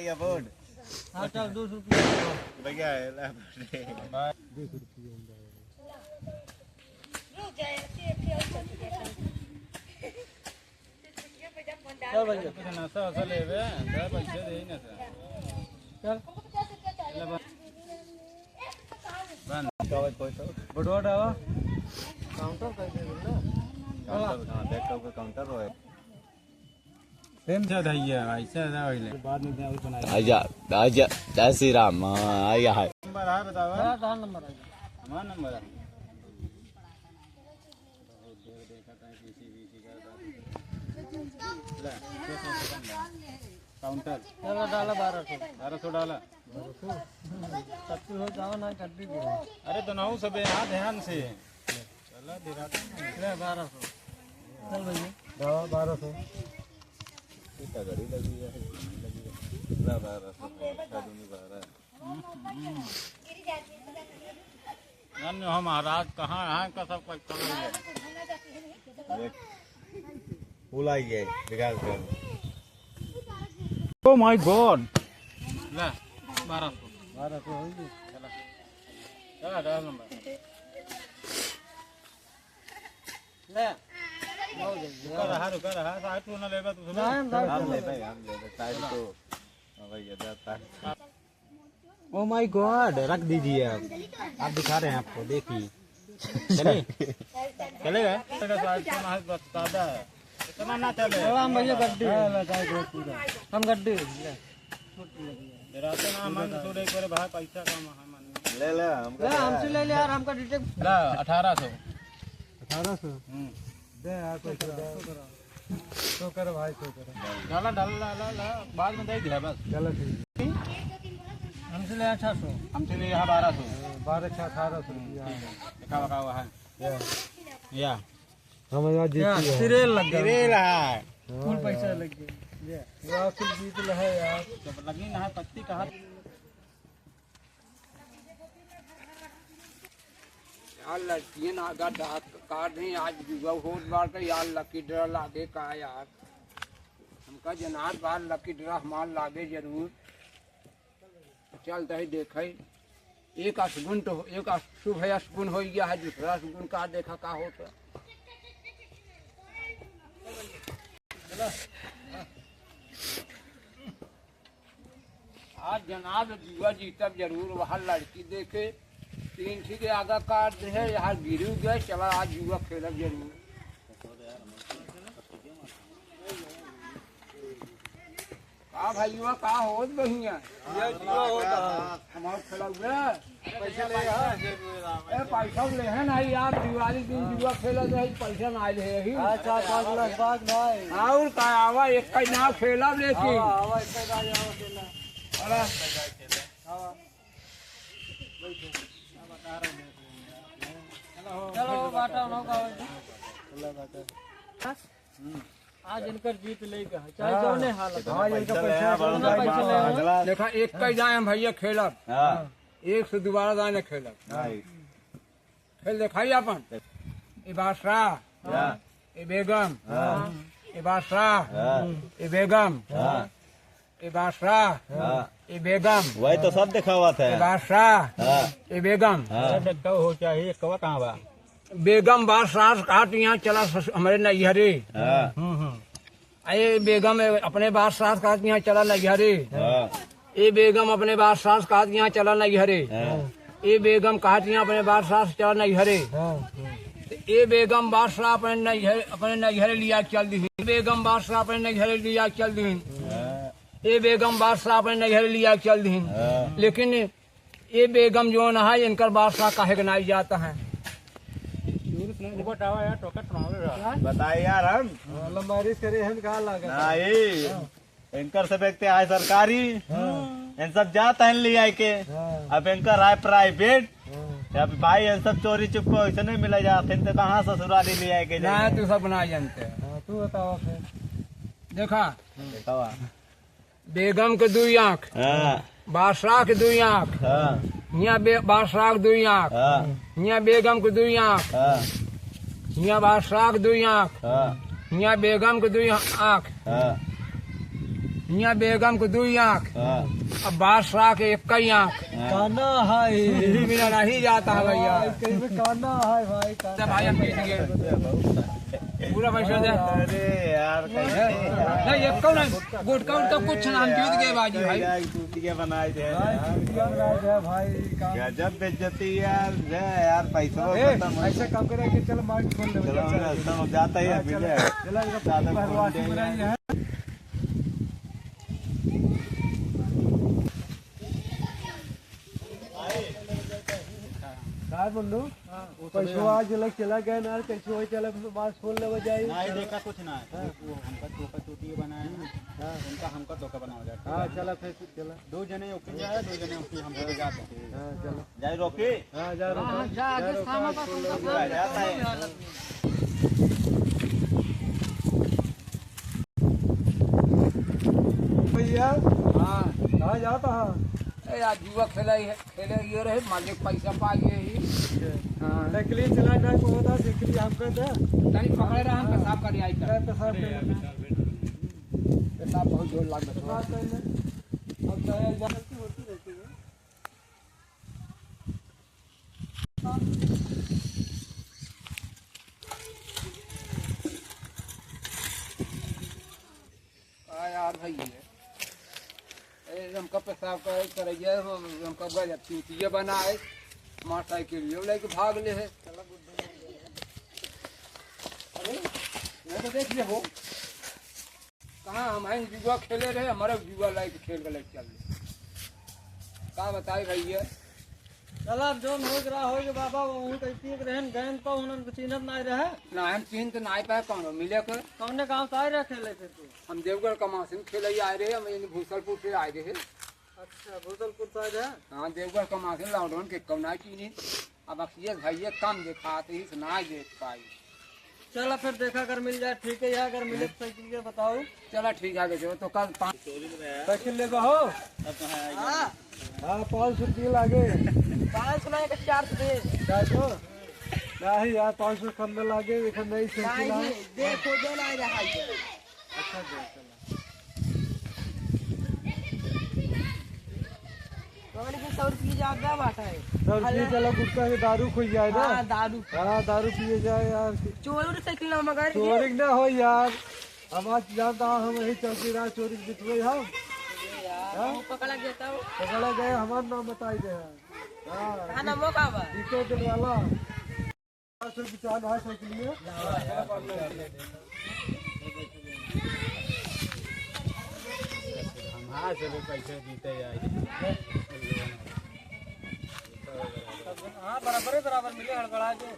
या बोर्ड हाँ चल 2 रुपया भैया चल भैया नाश्ता वास्ता ले बे पैसे दे ना चल बंद कोई तो बटवा डावा काउंटर कर दे ना काउंटर हां बैक का काउंटर है सेम था भैया ऐसा था पहले बाद में और बनाया आजा आजा जय श्री राम आया है नंबर है बताओ हां कहां नंबर है हमारा नंबर है देखा था किसी का काउंटर चलो डाला 1200 डाला 1200 हो जाओ ना कर दीजिए अरे तो नाउ सब यहां ध्यान से चला दिरा ले 1200 चल भैया 1200 कितना गाड़ी लगी है ना 1200 हम महाराज कहाँ हैं का सब कुछ फूल आई है विकास कर ओ माय गॉड ले 1200 हो गई चला डाल नंबर ले रुका रहा साइड तू ना लेगा तू हम ले भाई साइड तो भैया जाता ओ माय गॉड रख दीजिए आप दिखा रहे हैं आपको देखिए चलेगा साइड तो ना बता है इतना ना चले हम भैया गड्डी हम गड्डी ले रात ना मन थोड़े करे भाई पैसा कम है मन ले हमसे ले ले यार हमका डिटेल ला 1800 दे यार पैसा तो कर भाई तो कर डाला बाद में दे दिया बस चलो ठीक हमसे ले 800 हमसे ले यहाँ 1200 1800 लिखा हुआ है या हम यहाँ जीत सिरेल लग गया सिरेल है फुल पैसा लग गया यार कुछ जीत ल है यार जब लगी ना है पत्ती कहाँ यार लड़कियां नागा दांत काट रही आज जुआ होत बार का यार लकी ड्रा लागे का यार हमका जनात बार लकी ड्रा हमार लागे जरूर चलते ही देखे एक अशगुन तो एक शुभ है अशगुन हो गया है दूसरा अशगुन का देखा का होता आज जनाब जुआ जीतब जरूर वहाँ लड़की देखे 3 ठीक आगा काट है यहाँ गिर गए चला आज जुआ खेलब जरूर का भैया का होत बहिया ये जुआ होता हमार खेलब पैसा ले पैसा ले है ना यार दिवाली दिन जुआ खेलत रही पैसा ना ले ही अच्छा 5 लाख बाद भाई और का आवा एक का ना खेलब लेकिन आवा एक का आवा खेला अरे चलो बाटा नो का आज इनकर जीत लेगा चाहे जोने हालत हां इनका पैसा देखा एक का जाए हम भैया खेलब हां एक से दोबारा जाने खेलब खेल दिखाई अपन ये बादशाह ये बेगम ये बादशाह ये बेगम ये बादशाह ये बेगम वही तो सब देखा हुआ था बादशाह ये बेगम हो चाहिए कवा कहाँ बा बेगम बादशाह काट यहाँ चला हमारे नैहरे ये बेगम अपने बादशाह काट यहाँ चला नैहरे ये बेगम अपने बादशाह काट यहाँ चला नैहरे ये बेगम काट यहाँ अपने बादशाह चला नैहरे ये बेगम बादशाह अपने नैहरे लिया चल दी बेगम बादशाह अपने नैहरे लिया चल दी ये बेगम बादशाह अपने नैहरे लिया चल दी लेकिन ये बेगम जो न है इनकर बादशाह काहे के नाई जाता है बताइए यार हम लंबारी करे हम कहाँ लगा नहीं इनकर सब एक आए सरकारी इन सब जाता है लिया के अब इनकर आए प्राइवेट अब भाई इन सब चोरी चुपको ऐसे नहीं मिला जाते तो कहाँ ससुराली लिया के नहीं तू सब ना जानते तू बताओ फिर देखा बेगम के 2 आँख बादशाह के 2 आँख यहाँ बादशाह के 2 आँख यहाँ बेगम के 2 आँख यहाँ बादशाह के 2 आँख यहाँ बेगम के 2 आँख यहाँ बेगम को 2 आँख, हाँ, अब बादशाह के 1 आँख। काना है बिना नहीं जाता है भैया। कहीं में काना है भाई सब भाई हम जीत गए पूरा पैसा दे। अरे यार कैसे नहीं एक कौन गुटका तो कुछ ना, हम जीत गए बाजी भाई। टूटिया बनाए थे भाई गजब बेइज्जती यार। यार पैसा ऐसे काम करेंगे। चलो माइक खोल ले चलो जाता ही है मिले काय बोलू पैसो आज लग चला गया ना कैसे हो चला बात खोल ले जाए नहीं देखा कुछ ना वो हमका धोखा चोटी बनाया ना उनका हमका धोखा बनाया जाता। हाँ चला फिर चला 2 जने ओके जाए 2 जने ओके हम लोग जाते हैं। हाँ चलो जाए रोके हाँ जा रहा जाता है। भैया हाँ कहाँ जाता है आज जुआ खेले ये रहे मालिक पैसा पाइए ही। हाँ नकली चला ना को होता नकली हम कहते हैं तनी पकड़े रहा हम पेशाब कर आई कर पेशाब पेशाब बहुत जोर लाग अब चाहे जाती होती रहती है यार भाई हमका पेशाब करिए हमका गजब चूतिए बनाए मोटरसाइकिल लेके भाग ले है। अरे मैं तो देख ले हो कहाँ हम हैं जुआ खेले रहे हमारे जुआ लाइक खेल के लेके चल कहाँ बताए भैया। चला जोन हो रहा हो जो बाबा वहीं कैसी रहन गैन पर उन्होंने चिन्हत नहीं रहे ना हम चीन तो नहीं पाए कौन मिले कर कौने गाँव से आए रहे खेले थे तू हम देवगढ़ का मासिन खेले आए रहे हम भूसलपुर से आए रहे। अच्छा भूतलपुर से आए रहे हाँ देवगढ़ का मासिन लॉकडाउन के कौना चीनी अब अखिए भैया कम दिखाते ही ना देख पाई। चला फिर देखा अगर मिल जाए ठीक है अगर मिले तो साइकिल बताओ। चला ठीक है बेचो तो कल 5 साइकिल ले बहो हाँ 500 रुपये लागे 500 लाए 400 दे 400 नहीं यार 500 कम में लागे देखो नई साइकिल है देखो जो ला रहा है। अच्छा दे चला कौन की 100 रुपये ज्यादा बाटा है सर जी चलो गुटका के दारू खुल जाए ना हाँ दारू पिए जाए यार चोरी साइकिल ना मगर चोरी ना हो यार हम आज जानता हम यही चौकीदार चोरी बिठवे हम पकड़ा गया था पकड़ा गए हमारा नाम बताई गए हाँ ना मौका बा टीको दिलवाला 450 है साइकिल में हाँ चलो पैसे जीते जाए हाँ बराबर मिले हड़बड़ा के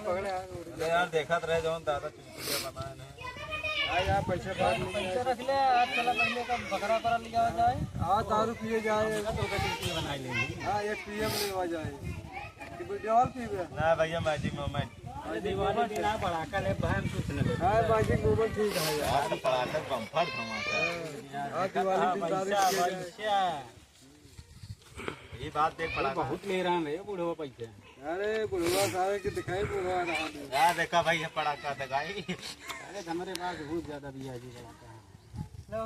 पकड़े यार देखत रहे जौन दादा चुटकुले बनाए ने यार पैसे रख ले आज चला पहले का बकरा करा लिया जाए हाँ दारू पिए जाए बना लेंगे। हाँ एक पीएम लेवा जाए देवाल पीवे ना भैया मैजिक मोमेंट दिवाली दिन आ पड़ाका ले बहन कुछ न ले हाँ मैजिक मोबाइल ठीक है यार यार पड़ाका बम्फर धमाका हाँ दिवाली दिन दारू पिए जाए ये बात देख पड़ा बहुत ले रहा है बूढ़ो पैसे। अरे बुढ़वा सारे के दिखाई बुढ़वा रहा है यार देखा भाई ये पड़ाका दिखाई अरे हमारे पास बहुत ज्यादा बिया जी लगाता है। लो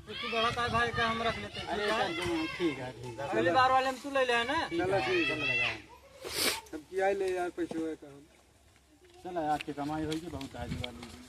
तू बड़ा का भाई का हम रख लेते हैं अरे ठीक है अगली बार वाले हम तू ले ले ना चलो ठीक चल लगा अब किया ले यार पैसे का चल आज की कमाई होगी बहुत आज वाली।